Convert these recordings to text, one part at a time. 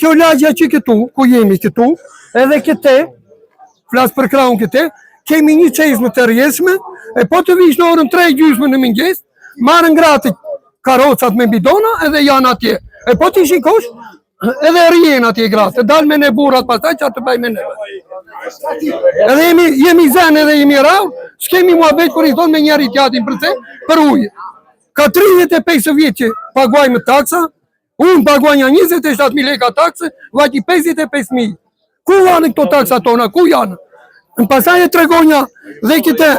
kjo lagja që këtu, ku jemi këtu, edhe këte, flasë për krahun këte, kemi një qezmë të rjesme, e po të vish në orën 3:30 në mëngjes, marrën gratis karocat me bidona edhe janë atje. E po të shikosh, edhe rjen atje gratis, dalë me ne burat pastaj që atë bëj me neve. Edhe jemi zenë edhe jemi rau, s'kemi mua vetë kur i thonë me njeri tjatin për ujë. Ka 35 vjetë që paguajmë taksa, unë paguajnë 27.000 leka taksë, vajti 55.000. Ku janë këto taksa tona, ku janë? Pastaj e tregonja dhe këte,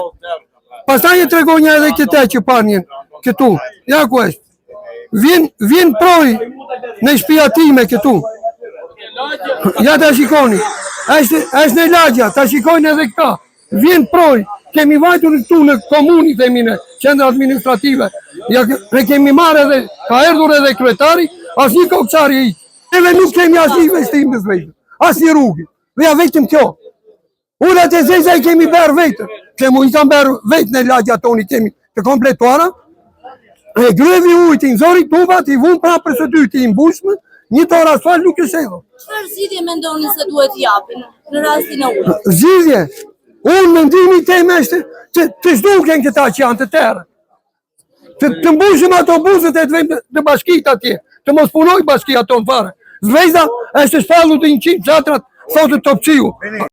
edhe këte që panjen, këtu, ja ku është. Vjen proj në shtëpia time këtu. Ja ta shikoni, është në lagja, ta shikojnë edhe këta. Vjen proj, kemi vajtur këtu në komunit e mine, qendra administrative. Ne kemi marrë edhe, ka erdhur edhe kryetari, as një kokçari i. Neve nuk kemi as një investim në vetë, as një rrugë. Dhe ja vetëm kjo. Urat e zeza i kemi berë vetë. Kemu i kam berë vetë në lagja toni, kemi të kompletuara. E grevi ujtë, i nëzori tubat, i vunë pra për së dyti, i mbushme, një torë asfalt nuk e shedho. Çfarë zgjidhje mendoni se duhet japin në rastin e ujit? Zgjidhje. Unë mendimi teme është të zhduken këta që janë të terë. Të mbushim ato buzët e të vejmë të bashkit atje, të mos punoj bashkit ato në fare. Zvejza është shpallu të 100 qatrat, thotë të topqiu.